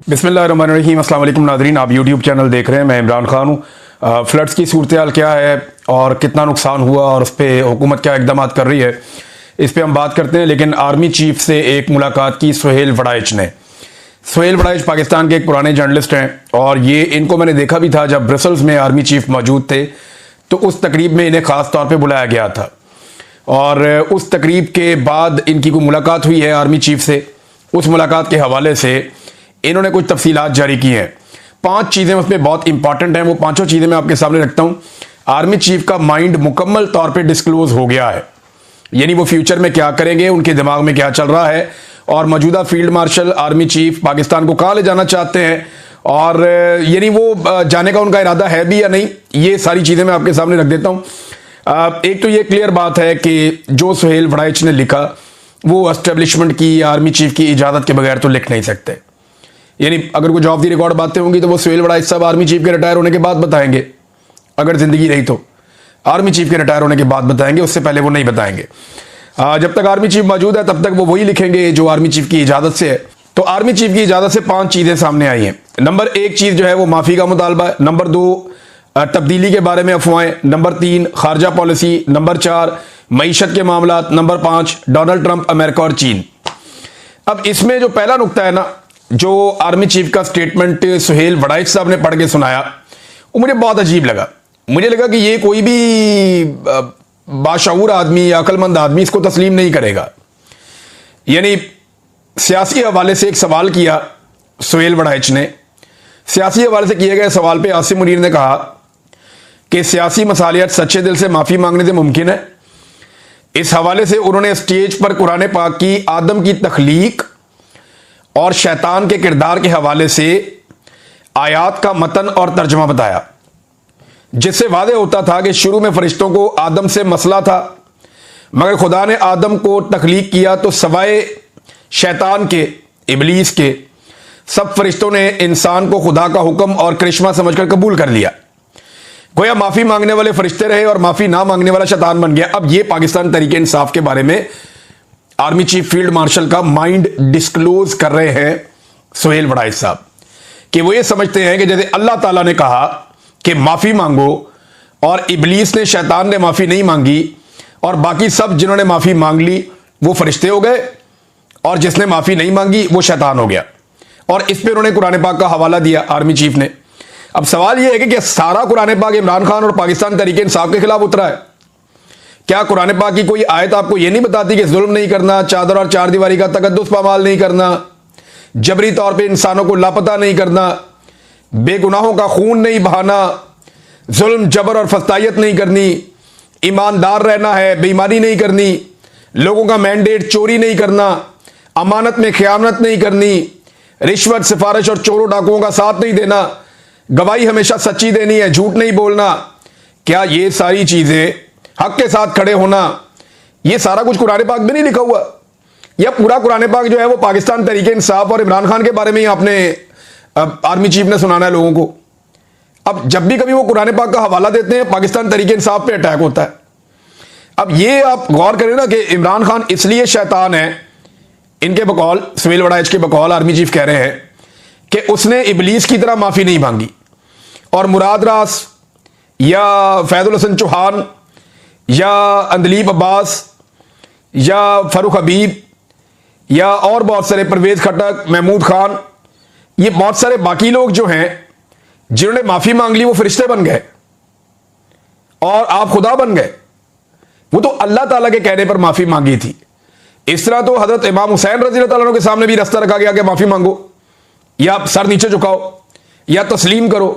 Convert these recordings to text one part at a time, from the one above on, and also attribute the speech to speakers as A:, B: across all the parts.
A: बिस्मिल्लाहिर्रहमानिर्रहीम। अस्सलाम वालेकुम नाज़रीन, आप यूट्यूब चैनल देख रहे हैं। मैं इमरान खान हूँ। फ्लड्स की सूरत हाल क्या है और कितना नुकसान हुआ और उस पर हुकूमत क्या इकदाम कर रही है, इस पर हम बात करते हैं। लेकिन आर्मी चीफ से एक मुलाकात की सुहेल वड़ाइच ने। सुहेल वड़ाइच पाकिस्तान के एक पुराने जर्नलिस्ट हैं और ये इनको मैंने देखा भी था जब ब्रसल्स में आर्मी चीफ मौजूद थे, तो उस तकरीब में इन्हें ख़ास तौर पर बुलाया गया था और उस तकरीब के बाद इनकी कोई मुलाकात हुई है आर्मी चीफ से। उस मुलाकात के हवाले से इन्होंने कुछ तफसीलात जारी की हैं। 5 चीज़ें उसमें बहुत इंपॉर्टेंट हैं, वो पांचों चीज़ें मैं आपके सामने रखता हूं। आर्मी चीफ का माइंड मुकम्मल तौर पे डिस्क्लोज हो गया है, यानी वो फ्यूचर में क्या करेंगे, उनके दिमाग में क्या चल रहा है और मौजूदा field marshal army chief Pakistan को कहाँ ले जाना चाहते हैं और यानी वो जाने का उनका इरादा है भी या नहीं, ये सारी चीज़ें मैं आपके सामने रख देता हूँ। एक तो ये क्लियर बात है कि जो सुहेल वड़ाइच ने लिखा वो एस्टेब्लिशमेंट की या आर्मी चीफ की इजाज़त के बगैर तो लिख नहीं सकते। यानी अगर कुछ ऑफ द रिकॉर्ड बातें होंगी तो वो सुहेल वड़ाइच साहब आर्मी चीफ के रिटायर होने के बाद बताएंगे, अगर जिंदगी रही तो आर्मी चीफ के रिटायर होने के बाद बताएंगे, उससे पहले वो नहीं बताएंगे। जब तक आर्मी चीफ मौजूद है तब तक वो वही लिखेंगे जो आर्मी चीफ की इजाजत से है। तो आर्मी चीफ की इजाजत से 5 चीजें सामने आई हैं। नंबर 1 चीज जो है वो माफी का मुतालबा है। नंबर 2 तब्दीली के बारे में अफवाहें। नंबर 3 खारजा पॉलिसी। नंबर 4 मईशत के मामला। नंबर 5 डोनाल्ड ट्रंप, अमेरिका और चीन। अब इसमें जो पहला नुकता है ना, जो आर्मी चीफ का स्टेटमेंट सुहेल वड़ाइच साहब ने पढ़ के सुनाया, वो मुझे बहुत अजीब लगा। मुझे लगा कि ये कोई भी बाशऊर आदमी या अक्लमंद आदमी इसको तस्लीम नहीं करेगा। यानी सियासी हवाले से एक सवाल किया सुहेल वड़ाइच ने। सियासी हवाले से किए गए सवाल पे आसिम मुनीर ने कहा कि सियासी मसालियत सच्चे दिल से माफ़ी मांगने से मुमकिन है। इस हवाले से उन्होंने स्टेज पर कुरान पाक की आदम की तख्लीक और शैतान के किरदार के हवाले से आयात का मतन और तर्जमा बताया, जिससे वादे होता था कि शुरू में फरिश्तों को आदम से मसला था, मगर खुदा ने आदम को तख्लीक किया तो सवाए शैतान के, इबलीस के, सब फरिश्तों ने इंसान को खुदा का हुक्म और करिश्मा समझकर कबूल कर लिया। गोया माफ़ी मांगने वाले फरिश्ते रहे और माफ़ी ना मांगने वाला शैतान बन गया। अब ये पाकिस्तान तरीके इंसाफ के बारे में आर्मी चीफ फील्ड मार्शल का माइंड डिस्क्लोज कर रहे हैं सुहेल वड़ाइच साहब, कि वो ये समझते हैं कि जैसे अल्लाह ताला ने कहा कि माफ़ी मांगो और इबलीस ने, शैतान ने माफ़ी नहीं मांगी और बाकी सब जिन्होंने माफ़ी मांग ली वो फरिश्ते हो गए और जिसने माफ़ी नहीं मांगी वो शैतान हो गया। और इस पर उन्होंने कुरान पाक का हवाला दिया आर्मी चीफ ने। अब सवाल यह है कि क्या सारा कुरान पाक इमरान खान और पाकिस्तान तरीके इंसाफ के खिलाफ उतरा है? क्या कुरान पाक की कोई आयत आपको यह नहीं बताती कि जुल्म नहीं करना, चादर और चार दीवारी का तकद्दुस पामाल नहीं करना, जबरी तौर पे इंसानों को लापता नहीं करना, बेगुनाहों का खून नहीं बहाना, जुल्म जबर और फस्तायत नहीं करनी, ईमानदार रहना है, बेईमानी नहीं करनी, लोगों का मैंडेट चोरी नहीं करना, अमानत में खयानत नहीं करनी, रिश्वत, सिफारिश और चोरों डाकुओं का साथ नहीं देना, गवाही हमेशा सच्ची देनी है, झूठ नहीं बोलना। क्या ये सारी चीजें, हक के साथ खड़े होना, ये सारा कुछ कुरान पाक में नहीं लिखा हुआ? या पूरा कुरान पाक जो है वो पाकिस्तान तरीके इंसाफ और इमरान खान के बारे में ही आपने आर्मी चीफ ने सुनाना है लोगों को? अब जब भी कभी वो कुरान पाक का हवाला देते हैं पाकिस्तान तरीके इंसाफ पे अटैक होता है। अब ये आप गौर करें ना कि इमरान खान इसलिए शैतान है, इनके बकौल, सुहेल वड़ाइच के बकौल आर्मी चीफ कह रहे हैं कि उसने इबलीस की तरह माफी नहीं मांगी और मुराद रास या फैजुल हसन चौहान या अंदलीब अब्बास या फरूख हबीब या और बहुत सारे, परवेज खटक, महमूद खान, ये बहुत सारे बाकी लोग जो हैं जिन्होंने माफी मांग ली वो फरिश्ते बन गए और आप खुदा बन गए। वो तो अल्लाह ताला के कहने पर माफी मांगी थी। इस तरह तो हजरत इमाम हुसैन रज़ी अल्लाह ताला के सामने भी रास्ता रखा गया कि माफी मांगो, या सर नीचे झुकाओ, या तस्लीम करो,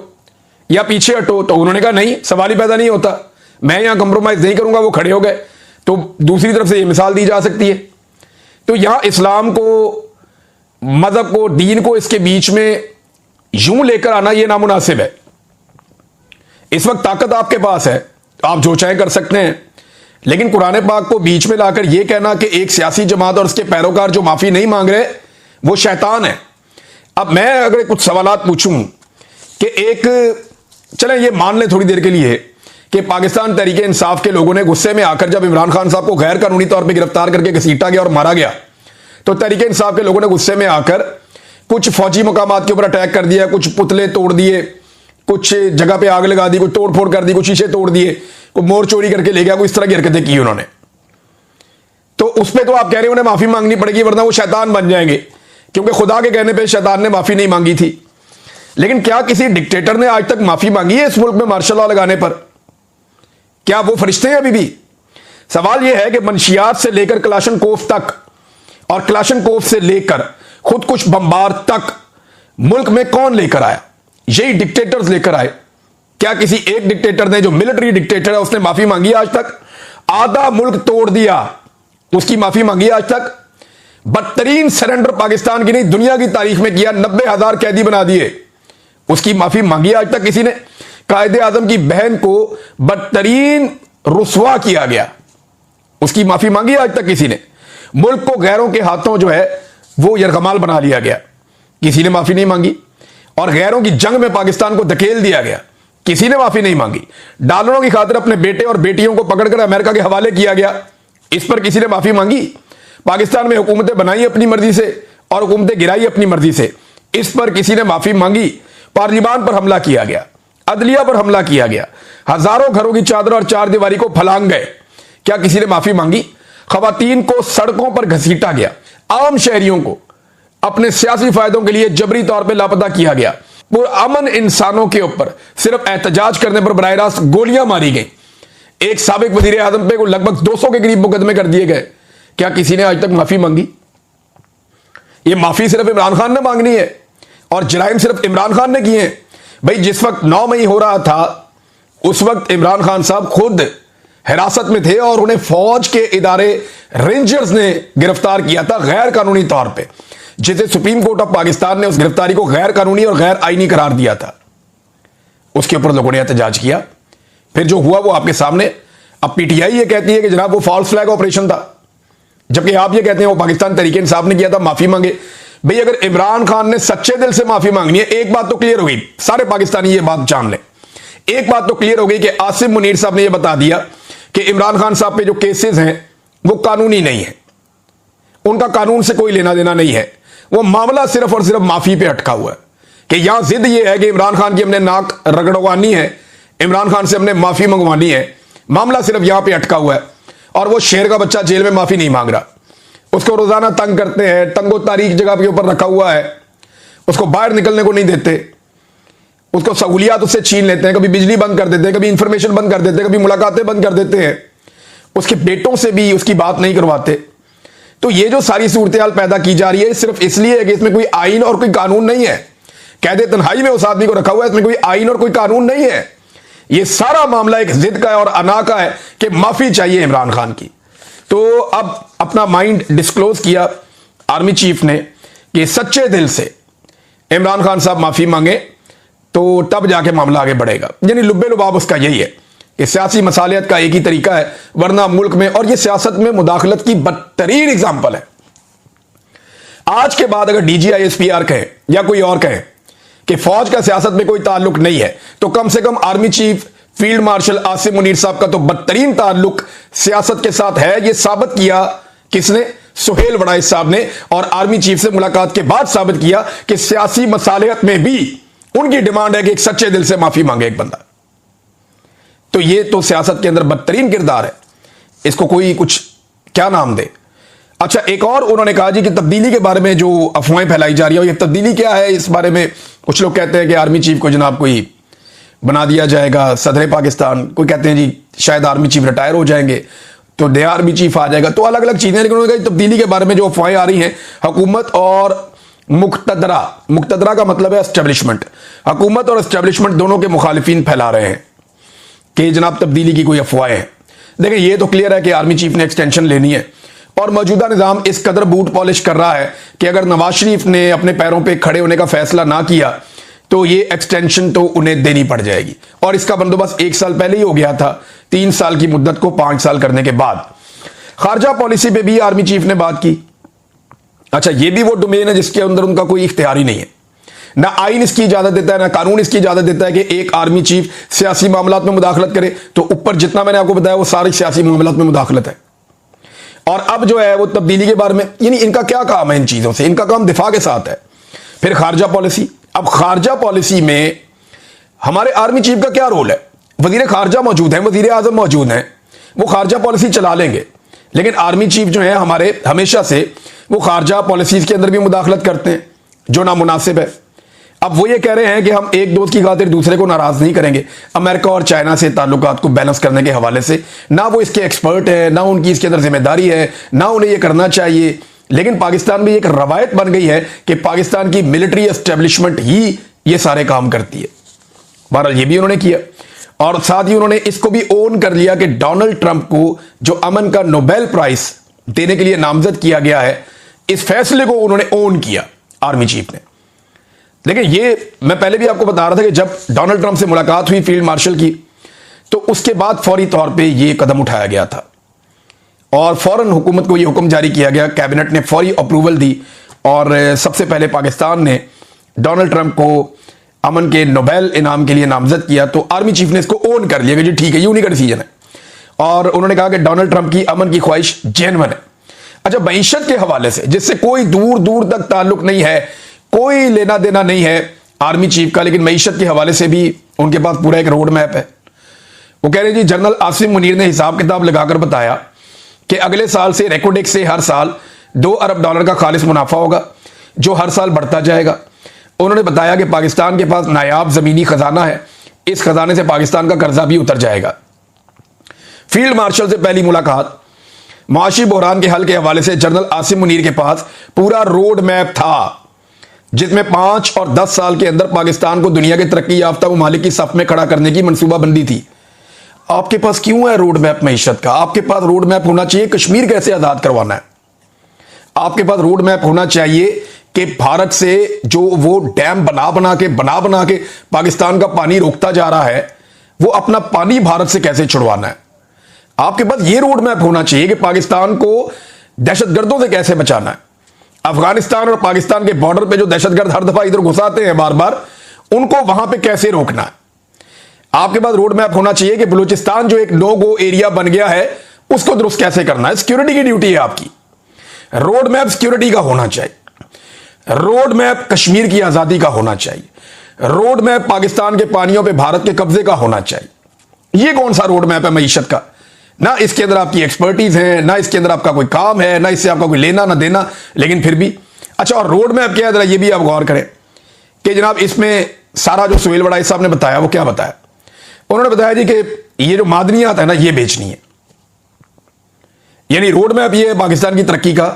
A: या पीछे हटो। तो उन्होंने कहा नहीं, सवाल ही पैदा नहीं होता, मैं यहां कंप्रोमाइज नहीं करूंगा। वो खड़े हो गए। तो दूसरी तरफ से ये मिसाल दी जा सकती है। तो यहां इस्लाम को, मजहब को, दीन को इसके बीच में यूं लेकर आना यह नामुनासिब है। इस वक्त ताकत आपके पास है, आप जो चाहे कर सकते हैं, लेकिन कुरान पाक को बीच में लाकर यह कहना कि एक सियासी जमात और उसके पैरोकार जो माफी नहीं मांग रहे वो शैतान है। अब मैं अगर कुछ सवालात पूछूं कि एक, चलें ये मान लें थोड़ी देर के लिए कि पाकिस्तान तरीके इंसाफ के लोगों ने गुस्से में आकर जब इमरान खान साहब को गैर कानूनी तौर पे गिरफ्तार करके घसीटा गया और मारा गया, तो तरीके इंसाफ के लोगों ने गुस्से में आकर कुछ फौजी मकामात के ऊपर अटैक कर दिया, कुछ पुतले तोड़ दिए, कुछ जगह पे आग लगा दी, कुछ तोड़फोड़ कर दी, कुछ शीशे तोड़ दिए, कोई मोर चोरी करके ले गया, कोई इस तरह की हरकतें की उन्होंने। तो उस पर तो आप कह रहे हो उन्हें माफी मांगनी पड़ेगी वरना वो शैतान बन जाएंगे, क्योंकि खुदा के कहने पे शैतान ने माफी नहीं मांगी थी। लेकिन क्या किसी डिक्टेटर ने आज तक माफी मांगी है इस मुल्क में मार्शल लॉ लगाने पर? क्या वो फरिश्ते हैं अभी भी? सवाल यह है कि मंशियात से लेकर क्लाशनकोफ तक और क्लाशनकोफ से लेकर खुदकुश बम्बार तक मुल्क में कौन लेकर आया? यही डिक्टेटर्स लेकर आए। क्या किसी एक डिक्टेटर ने, जो मिलिट्री डिक्टेटर है, उसने माफी मांगी आज तक? आधा मुल्क तोड़ दिया, उसकी माफी मांगी आज तक? बदतरीन सरेंडर पाकिस्तान की नहीं दुनिया की तारीख में किया, 90,000 कैदी बना दिए, उसकी माफी मांगी आज तक किसी ने? कायदे आजम की बहन को बदतरीन रुसवा किया गया, उसकी माफी मांगी आज तक किसी ने? मुल्क को गैरों के हाथों जो है वो यरगमाल बना लिया गया, किसी ने माफी नहीं मांगी। और गैरों की जंग में पाकिस्तान को धकेल दिया गया, किसी ने माफी नहीं मांगी। डॉलरों की खातिर अपने बेटे और बेटियों को पकड़कर अमेरिका के हवाले किया गया, इस पर किसी ने माफी मांगी? पाकिस्तान में हुकूमतें बनाई अपनी मर्जी से और हुकूमतें गिराई अपनी मर्जी से, इस पर किसी ने माफी मांगी? पार्लियामान पर हमला किया गया, अदलिया पर हमला किया गया, हजारों घरों की चादर और चार दीवारी को फलांग गए, क्या किसी ने माफी मांगी? खवातीन को सड़कों पर घसीटा गया, आम शहरियों को अपने सियासी फायदों के लिए जबरी तौर पर लापता किया गया, पुरअमन इंसानों के ऊपर सिर्फ एहतजाज करने पर बराह रास्त गोलियां मारी गई, एक साबिक वजीर आजम पे को लगभग 200 के करीब मुकदमे कर दिए गए, क्या किसी ने आज तक माफी मांगी? ये माफी सिर्फ इमरान खान ने मांगनी है और जराइम सिर्फ इमरान खान ने किए हैं। भाई जिस वक्त 9 मई हो रहा था उस वक्त इमरान खान साहब खुद हिरासत में थे और उन्हें फौज के इदारे रेंजर्स ने गिरफ्तार किया था गैर कानूनी तौर पे, जिसे सुप्रीम कोर्ट ऑफ पाकिस्तान ने उस गिरफ्तारी को गैर कानूनी और गैर आईनी करार दिया था। उसके ऊपर लोगों ने एहतजाज किया, फिर जो हुआ वो आपके सामने। अब पीटीआई ये कहती है कि जनाब वो फॉल्स फ्लैग ऑपरेशन था, जबकि आप ये कहते हैं वो पाकिस्तान तहरीक इंसाफ ने किया था, माफी मांगे। भाई अगर इमरान खान ने सच्चे दिल से माफी मांगनी है, एक बात तो क्लियर हो गई, सारे पाकिस्तानी ये बात जान ले, एक बात तो क्लियर हो गई कि आसिम मुनीर साहब ने यह बता दिया कि इमरान खान साहब पे जो केसेस हैं वो कानूनी नहीं है, उनका कानून से कोई लेना देना नहीं है, वो मामला सिर्फ और सिर्फ माफी पे अटका हुआ है कि यहां जिद ये है कि इमरान खान की हमने नाक रगड़वानी है, इमरान खान से हमने माफी मंगवानी है, मामला सिर्फ यहां पे अटका हुआ है। और वो शेर का बच्चा जेल में माफी नहीं मांग रहा, उसको रोजाना तंग करते हैं, तंगो तारीख जगह के ऊपर रखा हुआ है, उसको बाहर निकलने को नहीं देते, उसको सहूलियात उससे छीन लेते हैं, कभी बिजली बंद कर देते हैं, कभी इंफॉर्मेशन बंद कर देते हैं, कभी मुलाकातें बंद कर देते हैं, उसके बेटों से भी उसकी बात नहीं करवाते। तो ये जो सारी सूरत हाल पैदा की जा रही है सिर्फ इसलिए है कि इसमें कोई आइन और कोई कानून नहीं है। कैदे तन्हाई में उस आदमी को रखा हुआ है, इसमें कोई आइन और कोई कानून नहीं है। ये सारा मामला एक जिद का है और अना का है कि माफी चाहिए इमरान खान की। तो अब अपना माइंड डिस्क्लोज किया आर्मी चीफ ने कि सच्चे दिल से इमरान खान साहब माफी मांगे तो तब जाके मामला आगे बढ़ेगा। यानी लुब्बे लुबाब उसका यही है कि सियासी मसालियत का एक ही तरीका है, वरना मुल्क में, और ये सियासत में मुदाखलत की बदतरीन एग्जाम्पल है। आज के बाद अगर DGISPR कहे या कोई और कहे कि फौज का सियासत में कोई ताल्लुक नहीं है, तो कम से कम army chief field marshal Asim Munir साहब का तो बदतरीन ताल्लुक सियासत के साथ है। यह साबित किया किसने? सुहेल वड़ाइस साहब ने, और आर्मी चीफ से मुलाकात के बाद साबित किया कि सियासी मसालियत में भी उनकी डिमांड है कि एक सच्चे दिल से माफी मांगे एक बंदा। तो ये तो सियासत के अंदर बदतरीन किरदार है, इसको कोई कुछ क्या नाम दे। अच्छा, एक और उन्होंने कहा जी कि तब्दीली के बारे में जो अफवाहें फैलाई जा रही है, ये तब्दीली क्या है, इस बारे में कुछ लोग कहते हैं कि आर्मी चीफ को जनाब कोई बना दिया जाएगा सदर पाकिस्तान, कोई कहते हैं जी शायद आर्मी चीफ रिटायर हो जाएंगे तो नया आर्मी चीफ आ जाएगा, तो अलग अलग चीजें। लेकिन उन्होंने कहा तब्दीली के बारे में जो अफवाहें आ रही हैं, हुकूमत और मुक्तदरा, मुक्तदरा का मतलब है एस्टेब्लिशमेंट, हुकूमत और एस्टेब्लिशमेंट दोनों के मुखालिफिन फैला रहे हैं कि जनाब तब्दीली की कोई अफवाहें हैं। देखिए ये तो क्लियर है कि आर्मी चीफ ने एक्सटेंशन लेनी है और मौजूदा निज़ाम इस कदर बूट पॉलिश कर रहा है कि अगर नवाज शरीफ ने अपने पैरों पे खड़े होने का फैसला ना किया तो ये एक्सटेंशन तो उन्हें देनी पड़ जाएगी। और इसका बंदोबस्त 1 साल पहले ही हो गया था, 3 साल की मुद्दत को 5 साल करने के बाद। खारजा पॉलिसी पे भी आर्मी चीफ ने बात की। अच्छा, ये भी वो डोमेन है जिसके अंदर उनका कोई इख्तियार ही नहीं है, ना आइन इसकी इजाजत देता है, ना कानून इसकी इजाजत देता है कि एक आर्मी चीफ सियासी मामलात में मुदाखलत करे। तो ऊपर जितना मैंने आपको बताया वो सारी सियासी मामलात में मुदाखलत है। और अब जो है वो तब्दीली के बारे में, यानी इनका क्या काम है इन चीजों से? इनका काम दिफा के साथ है। फिर खारजा पॉलिसी। अब खारजा पॉलिसी में हमारे आर्मी चीफ का क्या रोल है? वजीर खारजा मौजूद हैं, वजीर आजम मौजूद हैं, वो खारजा पॉलिसी चला लेंगे, लेकिन आर्मी चीफ जो है हमारे हमेशा से वो खारजा पॉलिसीज के अंदर भी मुदाखलत करते हैं जो नामुनासिब है। अब वो ये कह रहे हैं कि हम एक दोस्त की खातिर दूसरे को नाराज नहीं करेंगे। अमेरिका और चाइना से ताल्लुकात को बैलेंस करने के हवाले से ना वो इसके एक्सपर्ट है, ना उनकी इसके अंदर जिम्मेदारी है, ना उन्हें ये करना चाहिए। लेकिन पाकिस्तान में एक रवायत बन गई है कि पाकिस्तान की मिलिट्री एस्टेब्लिशमेंट ही ये सारे काम करती है। बहरहाल ये भी उन्होंने किया और साथ ही उन्होंने इसको भी ओन कर लिया कि डोनाल्ड ट्रंप को जो अमन का नोबेल प्राइज देने के लिए नामजद किया गया है, इस फैसले को उन्होंने ओन किया आर्मी चीफ ने। लेकिन ये मैं पहले भी आपको बता रहा था कि जब डोनाल्ड ट्रंप से मुलाकात हुई फील्ड मार्शल की, तो उसके बाद फौरी तौर पे ये कदम उठाया गया था और फौरन हुकूमत को ये हुक्म जारी किया गया, कैबिनेट ने फौरी अप्रूवल दी और सबसे पहले पाकिस्तान ने डोनाल्ड ट्रंप को अमन के नोबेल इनाम के लिए नामजद किया। तो आर्मी चीफ ने इसको ओन कर लिया कि जी ठीक है, ये उन्हीं का डिसीजन है और उन्होंने कहा कि डोनाल्ड ट्रंप की अमन की ख्वाहिश जेन्युइन है। अच्छा, मईशत के हवाले से जिससे कोई दूर दूर तक ताल्लुक नहीं है, कोई लेना देना नहीं है आर्मी चीफ का, लेकिन मईशत के हवाले से भी उनके पास पूरा एक रोड मैप है। वो कह रहे जी, जनरल आसिम मुनीर ने हिसाब किताब लगाकर बताया कि अगले साल से रेकोडेक्स से हर साल $2 अरब का खालिस मुनाफा होगा जो हर साल बढ़ता जाएगा। उन्होंने बताया कि पाकिस्तान के पास नायाब जमीनी खजाना है, इस खजाने से पाकिस्तान का कर्जा भी उतर जाएगा। फील्ड मार्शल से पहली मुलाकात, माशी बहरान के हल के हवाले से जनरल आसिम मुनीर के पास पूरा रोड मैप था जिसमें 5 और 10 साल के अंदर पाकिस्तान को दुनिया के तरक्की याफ्ता ममालिक की सफ में खड़ा करने की मनसूबाबंदी थी। आपके पास क्यों है रोड मैप मईशत का? आपके पास रोड मैप होना चाहिए कश्मीर कैसे आजाद करवाना है। आपके पास रोड मैप होना चाहिए कि भारत से जो वो डैम बना बना के पाकिस्तान का पानी रोकता जा रहा है, वो अपना पानी भारत से कैसे छुड़वाना है। आपके पास ये रोड मैप होना चाहिए कि पाकिस्तान को दहशतगर्दों से कैसे बचाना है। अफगानिस्तान और पाकिस्तान के बॉर्डर पे जो दहशतगर्द हर दफा इधर घुसाते हैं बार बार, उनको वहां पे कैसे रोकना है। आपके पास रोड मैप होना चाहिए कि बलूचिस्तान जो एक नो गो एरिया बन गया है, उसको दुरुस्त कैसे करना है। सिक्योरिटी की ड्यूटी है आपकी। रोड मैप सिक्योरिटी का होना चाहिए, रोड मैप कश्मीर की आजादी का होना चाहिए, रोड मैप पाकिस्तान के पानियों पे भारत के कब्जे का होना चाहिए। ये कौन सा रोड मैप है मईशत का? ना इसके अंदर आपकी एक्सपर्टीज है, ना इसके अंदर आपका कोई काम है, ना इससे आपका कोई लेना ना देना, लेकिन फिर भी। अच्छा, और रोड मैप क्या है, जरा ये भी आप गौर करें कि जनाब इसमें सारा जो सुहेल वड़ाई साहब ने बताया वो क्या बताया। उन्होंने बताया जी कि ये जो मादनियात है ना, ये बेचनी है। यानी रोड मैप ये है पाकिस्तान की तरक्की का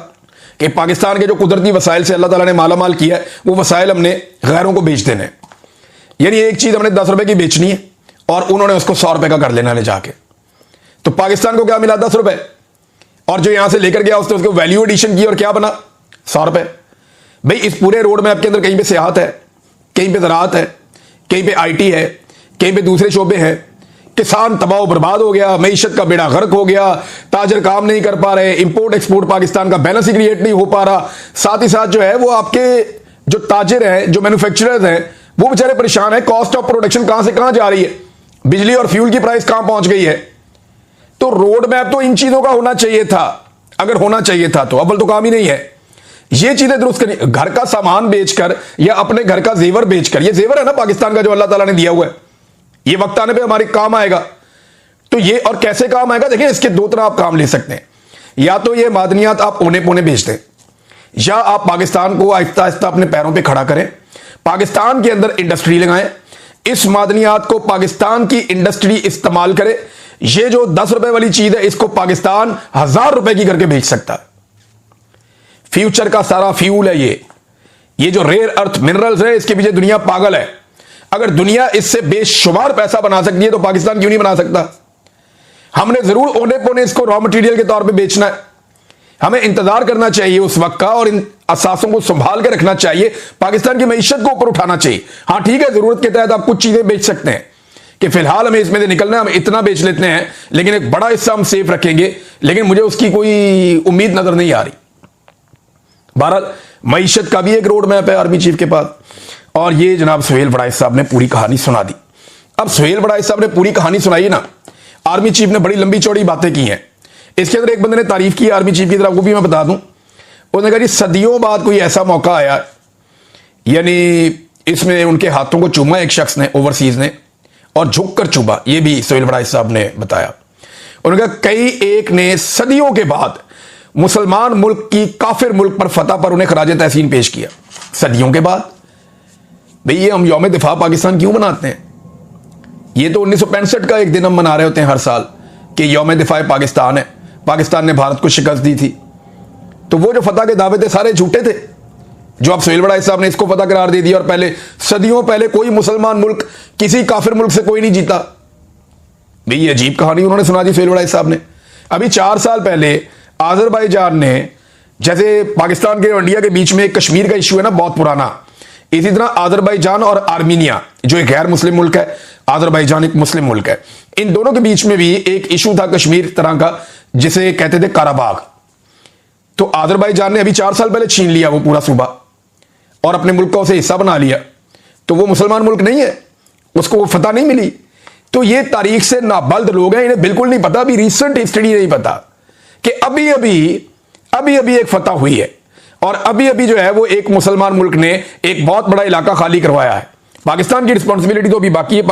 A: कि पाकिस्तान के जो कुदरती वसाइल से अल्लाह ताला ने माला माल किया है, वो वसाइल हमने गैरों को बेच देने। यानी एक चीज हमने 10 रुपए की बेचनी है और उन्होंने उसको 100 रुपए का कर लेना ले जाके। तो पाकिस्तान को क्या मिला? 10 रुपए। और जो यहां से लेकर गया उसने उसको वैल्यू एडिशन की और क्या बना? 100 रुपए। भाई इस पूरे रोड मैप के अंदर कहीं पे सियाहत है, कहीं पे ज़राअत है, कहीं पे IT है, कहीं पे दूसरे शोबे हैं। किसान तबाह बर्बाद हो गया, मईशत का बेड़ा गर्क हो गया, ताजर काम नहीं कर पा रहे, इंपोर्ट एक्सपोर्ट पाकिस्तान का बैलेंस ही क्रिएट नहीं हो पा रहा। साथ ही साथ जो है वो आपके जो ताजिर हैं, जो मैन्युफैक्चरर्स हैं, वो बेचारे परेशान है। कॉस्ट ऑफ प्रोडक्शन कहां से कहां जा रही है, बिजली और फ्यूल की प्राइस कहां पहुंच गई है। तो रोड मैप तो इन चीजों का होना चाहिए था, अगर होना चाहिए था तो। अव्वल तो काम ही नहीं है ये चीजें दुरुस्त करनी। घर का सामान बेचकर या अपने घर का जेवर बेचकर, ये जेवर है ना पाकिस्तान का जो अल्लाह ताला ने दिया हुआ है, ये वक्त आने पे हमारे काम आएगा। तो ये और कैसे काम आएगा? देखिए, इसके दो तरह आप काम ले सकते हैं। या तो ये मादनियात आप औने पौने बेच दें, या आप पाकिस्तान को आहिस्ता आहिस्ता अपने पैरों पे खड़ा करें, पाकिस्तान के अंदर इंडस्ट्री लगाएं, इस मादनियात को पाकिस्तान की इंडस्ट्री इस्तेमाल करे। ये जो 10 रुपए वाली चीज है, इसको पाकिस्तान 1000 रुपए की करके बेच सकता है। फ्यूचर का सारा फ्यूल है ये जो रेयर अर्थ मिनरल्स है, इसके पीछे दुनिया पागल है। अगर दुनिया इससे बेशुमार पैसा बना सकती है तो पाकिस्तान क्यों नहीं बना सकता? हमने जरूर औने पौने इसको रॉ मटेरियल के तौर पे बेचना है। हमें इंतजार करना चाहिए उस वक्त का और इन असासों को संभाल के रखना चाहिए। पाकिस्तान की मईशत को ऊपर उठाना चाहिए। हाँ ठीक है, जरूरत के तहत आप कुछ चीजें बेच सकते हैं कि फिलहाल हमें इसमें से निकलना है, हम इतना बेच लेते हैं, लेकिन एक बड़ा हिस्सा हम सेफ रखेंगे। लेकिन मुझे उसकी कोई उम्मीद नजर नहीं आ रही। बहरहाल मईशत का भी एक रोड मैप है आर्मी चीफ के पास। और ये जनाब सुहेल वड़ाई साहब ने पूरी कहानी सुना दी। अब सुहेल वड़ाई साहब ने पूरी कहानी सुनाई ना, आर्मी चीफ ने बड़ी लंबी चौड़ी बातें की हैं। इसके अंदर एक बंदे ने तारीफ की आर्मी चीफ की तरफ, वो भी मैं बता दूं। उसने कहा जी सदियों बाद कोई ऐसा मौका आया, यानी इसमें उनके हाथों को चूमा एक शख्स ने, ओवरसीज ने, और झुक कर चूमा, ये भी सोहेल वड़ाइच साहब ने बताया। उन्होंने कहा कई एक ने सदियों के बाद मुसलमान मुल्क की काफिर मुल्क पर फतह पर उन्हें खराज तहसीन पेश किया। सदियों के बाद भाई, ये हम यौम दिफा पाकिस्तान क्यों मनाते हैं? ये तो 1965 का एक दिन हम मना रहे होते हैं हर साल कि यौम दिफा पाकिस्तान है, पाकिस्तान ने भारत को शिकस्त दी थी। तो वो जो फतह के दावे थे सारे झूठे थे, जो अब सोहेल वड़ाइच साहब ने इसको फतह करार दे दिया। और पहले, सदियों पहले कोई मुसलमान मुल्क किसी काफिर मुल्क से कोई नहीं जीता। भाई ये अजीब कहानी उन्होंने सुना दी सोहेल वड़ाइच साहब ने। अभी 4 साल पहले अजरबैजान ने, जैसे पाकिस्तान के और इंडिया के बीच में एक कश्मीर का इशू है ना बहुत पुराना, इसी तरह अजरबैजान और आर्मीनिया जो एक गैर मुस्लिम मुल्क है, अजरबैजान एक मुस्लिम मुल्क है, इन दोनों के बीच में भी एक इशू था कश्मीर तरह का, जिसे कहते थे काराबाग। तो अजरबैजान ने अभी 4 साल पहले छीन लिया वो पूरा सूबा और अपने मुल्क का उसे हिस्सा बना लिया। तो वो मुसलमान मुल्क नहीं है, उसको वो फतह नहीं मिली। तो ये तारीख से नाबल्द लोग हैं, इन्हें बिल्कुल नहीं पता, अभी रिसेंट हिस्ट्री नहीं पता कि अभी अभी एक फतह हुई है और अभी अभी जो है वो एक मुसलमान मुल्क ने एक बहुत बड़ा इलाका खाली करवाया है। पाकिस्तान की रिस्पॉन्सिबिलिटी तो अभी बाकी है।